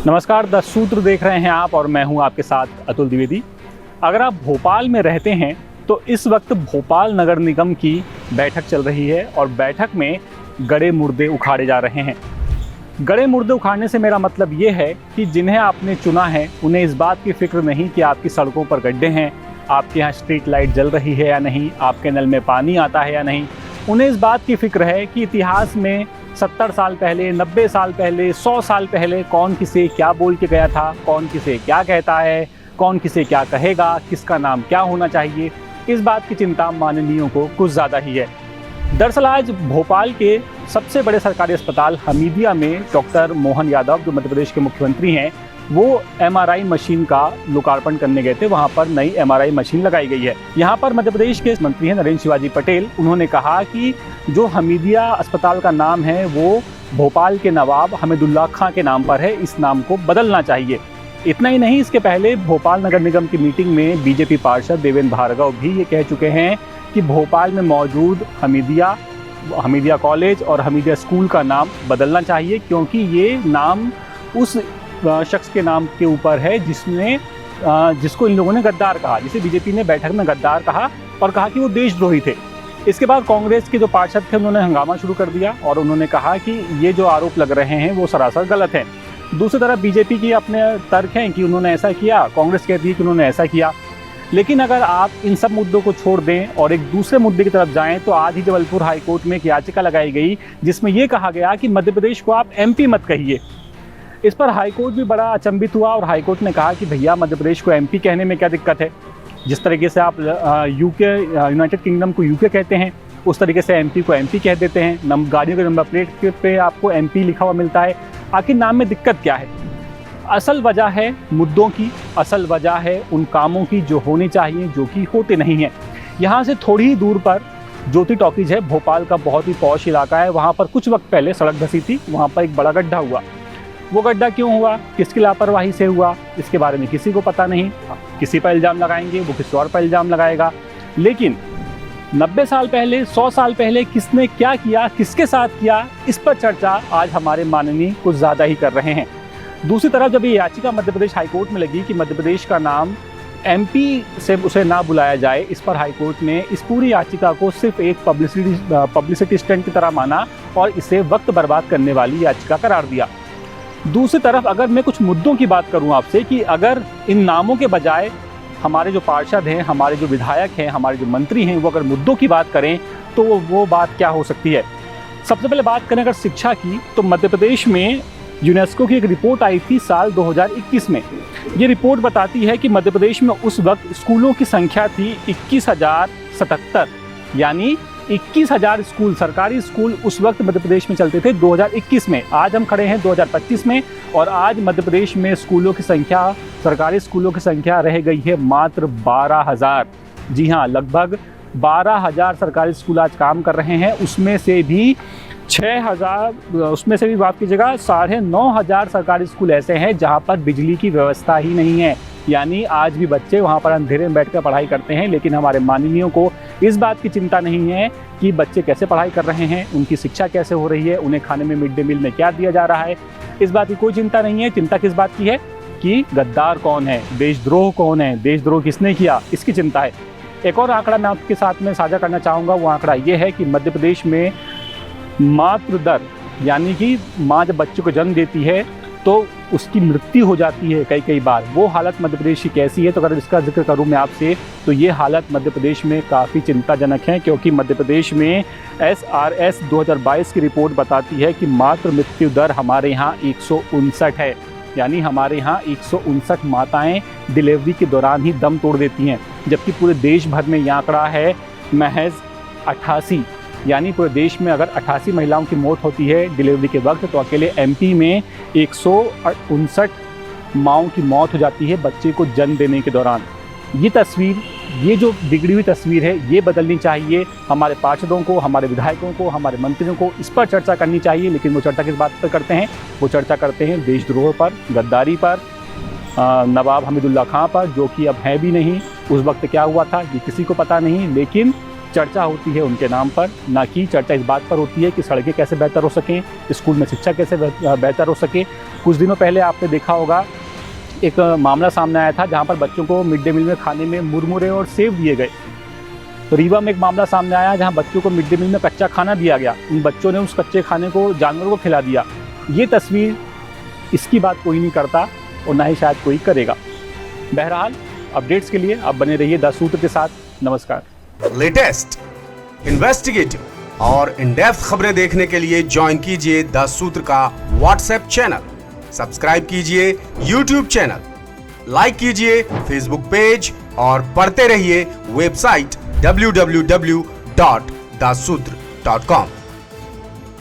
नमस्कार, द सूत्र देख रहे हैं आप और मैं हूं आपके साथ अतुल द्विवेदी। अगर आप भोपाल में रहते हैं तो इस वक्त भोपाल नगर निगम की बैठक चल रही है और बैठक में गड़े मुर्दे उखाड़े जा रहे हैं। गड़े मुर्दे उखाड़ने से मेरा मतलब ये है कि जिन्हें आपने चुना है उन्हें इस बात की फिक्र नहीं कि आपकी सड़कों पर गड्ढे हैं, आपके यहाँ स्ट्रीट लाइट जल रही है या नहीं, आपके नल में पानी आता है या नहीं। उन्हें इस बात की फिक्र है कि इतिहास में 70 साल पहले, 90 साल पहले, 100 साल पहले कौन किसे क्या बोल के गया था, कौन किसे क्या कहता है, कौन किसे क्या कहेगा, किसका नाम क्या होना चाहिए। इस बात की चिंता माननीयों को कुछ ज़्यादा ही है। दरअसल आज भोपाल के सबसे बड़े सरकारी अस्पताल हमीदिया में डॉक्टर मोहन यादव, जो मध्य प्रदेश के मुख्यमंत्री हैं, वो MRI मशीन का लोकार्पण करने गए थे। वहाँ पर नई MRI मशीन लगाई गई है। यहाँ पर मध्य प्रदेश के मंत्री हैं नरेंद्र शिवाजी पटेल। उन्होंने कहा कि जो हमीदिया अस्पताल का नाम है वो भोपाल के नवाब हमीदुल्लाह खां के नाम पर है, इस नाम को बदलना चाहिए। इतना ही नहीं, इसके पहले भोपाल नगर निगम की मीटिंग में बीजेपी पार्षद देवेंद्र भार्गव भी ये कह चुके हैं कि भोपाल में मौजूद हमीदिया कॉलेज और हमीदिया स्कूल का नाम बदलना चाहिए, क्योंकि ये नाम उस शख्स के नाम के ऊपर है जिसको इन लोगों ने गद्दार कहा, जिसे बीजेपी ने बैठक में गद्दार कहा और कहा कि वो देशद्रोही थे। इसके बाद कांग्रेस के जो पार्षद थे उन्होंने हंगामा शुरू कर दिया और उन्होंने कहा कि ये जो आरोप लग रहे हैं वो सरासर गलत हैं। दूसरी तरफ बीजेपी की अपने तर्क हैं कि उन्होंने ऐसा किया, कांग्रेस कहती है कि उन्होंने ऐसा किया। लेकिन अगर आप इन सब मुद्दों को छोड़ दें और एक दूसरे मुद्दे की तरफ जाएं तो आज ही जबलपुर हाईकोर्ट में एक याचिका लगाई गई जिसमें यह कहा गया कि मध्य प्रदेश को आप MP मत कहिए। इस पर हाईकोर्ट भी बड़ा अचंभित हुआ और हाईकोर्ट ने कहा कि भैया मध्य प्रदेश को MP कहने में क्या दिक्कत है। जिस तरीके से आप यूनाइटेड किंगडम को UK कहते हैं, उस तरीके से MP को MP कह देते हैं। गाड़ियों के नंबर प्लेट पे आपको MP लिखा हुआ मिलता है। आखिर नाम में दिक्कत क्या है? असल वजह है मुद्दों की, असल वजह है उन कामों की जो होने चाहिए, जो कि होते नहीं हैं। यहाँ से थोड़ी ही दूर पर ज्योति टॉकीज है, भोपाल का बहुत ही पॉश इलाका है। वहाँ पर कुछ वक्त पहले सड़क धंसी थी, वहाँ पर एक बड़ा गड्ढा हुआ। वो गड्ढा क्यों हुआ, किसकी लापरवाही से हुआ, इसके बारे में किसी को पता नहीं। किसी पर इल्ज़ाम लगाएंगे, वो किसी और पर इल्ज़ाम लगाएगा। लेकिन 90 साल पहले, 100 साल पहले किसने क्या किया, किसके साथ किया, इस पर चर्चा आज हमारे माननीय कुछ ज़्यादा ही कर रहे हैं। दूसरी तरफ जब ये याचिका मध्य प्रदेश हाईकोर्ट में लगी कि मध्य प्रदेश का नाम MP से उसे ना बुलाया जाए, इस पर हाईकोर्ट ने इस पूरी याचिका को सिर्फ एक पब्लिसिटी स्टंट की तरह माना और इसे वक्त बर्बाद करने वाली याचिका करार दिया। दूसरी तरफ अगर मैं कुछ मुद्दों की बात करूं आपसे कि अगर इन नामों के बजाय हमारे जो पार्षद हैं, हमारे जो विधायक हैं, हमारे जो मंत्री हैं, वो अगर मुद्दों की बात करें तो वो बात क्या हो सकती है। सबसे पहले बात करें अगर शिक्षा की, तो मध्य प्रदेश में यूनेस्को की एक रिपोर्ट आई थी साल 2021 में। ये रिपोर्ट बताती है कि मध्य प्रदेश में उस वक्त स्कूलों की संख्या थी 21,077, यानी 21,000 स्कूल, सरकारी स्कूल उस वक्त मध्य प्रदेश में चलते थे 2021 में। आज हम खड़े हैं 2025 में और आज मध्य प्रदेश में स्कूलों की संख्या, सरकारी स्कूलों की संख्या रह गई है मात्र 12,000। जी हाँ, लगभग 12,000 सरकारी स्कूल आज काम कर रहे हैं। उसमें से भी 6,000, उसमें से भी बात कीजिएगा 9,500 सरकारी स्कूल ऐसे हैं जहाँ पर बिजली की व्यवस्था ही नहीं है। यानी आज भी बच्चे वहाँ पर अंधेरे में बैठकर पढ़ाई करते हैं। लेकिन हमारे माननीयों को इस बात की चिंता नहीं है कि बच्चे कैसे पढ़ाई कर रहे हैं, उनकी शिक्षा कैसे हो रही है, उन्हें खाने में मिड डे मील में क्या दिया जा रहा है, इस बात की कोई चिंता नहीं है। चिंता किस बात की है कि गद्दार कौन है, देशद्रोह कौन है, देशद्रोह किसने किया, इसकी चिंता है। एक और आंकड़ा मैं आपके साथ में साझा करना चाहूँगा। वो आंकड़ा ये है कि मध्य प्रदेश में मातृ दर, यानी कि माँ जब बच्चे को जन्म देती है तो उसकी मृत्यु हो जाती है कई बार। वो हालत मध्य प्रदेश की कैसी है, तो अगर इसका जिक्र करूं मैं आपसे तो ये हालत मध्य प्रदेश में काफ़ी चिंताजनक है, क्योंकि मध्य प्रदेश में SRS 2022 की रिपोर्ट बताती है कि मातृ मृत्यु दर हमारे यहाँ 159 है। यानी हमारे यहाँ 159 माताएं डिलीवरी के दौरान ही दम तोड़ देती हैं, जबकि पूरे देश भर में ये आंकड़ा है महज 88। यानी पूरे देश में अगर 88 महिलाओं की मौत होती है डिलीवरी के वक्त, तो अकेले MP में 159 माँओं की मौत हो जाती है बच्चे को जन्म देने के दौरान। ये तस्वीर, ये जो बिगड़ी हुई तस्वीर है, ये बदलनी चाहिए। हमारे पार्षदों को, हमारे विधायकों को, हमारे मंत्रियों को इस पर चर्चा करनी चाहिए। लेकिन वो चर्चा किस बात पर करते हैं? वो चर्चा करते हैं देशद्रोह पर, गद्दारी पर, नवाब हमीदुल्लाह खां पर, जो कि अब है भी नहीं। उस वक्त क्या हुआ था ये किसी को पता नहीं। लेकिन चर्चा होती है उनके नाम पर, ना कि चर्चा इस बात पर होती है कि सड़कें कैसे बेहतर हो सकें, स्कूल में शिक्षा कैसे बेहतर हो सके। कुछ दिनों पहले आपने देखा होगा एक मामला सामने आया था जहां पर बच्चों को मिड डे मील में खाने में मुरमुरे और सेव दिए गए। तो रीवा में एक मामला सामने आया जहां बच्चों को मिड डे मील में कच्चा खाना दिया गया, उन बच्चों ने उस कच्चे खाने को जानवरों को खिला दिया। ये तस्वीर, इसकी बात कोई नहीं करता और ना ही शायद कोई करेगा। बहरहाल अपडेट्स के लिए आप बने रहिए 10 सूत्र के साथ। नमस्कार। लेटेस्ट, इन्वेस्टिगेटिव और इन डेप्थ खबरें देखने के लिए ज्वाइन कीजिए 10 सूत्र का व्हाट्सएप चैनल, सब्सक्राइब कीजिए यूट्यूब चैनल, लाइक कीजिए फेसबुक पेज और पढ़ते रहिए वेबसाइट www.dasutr.com।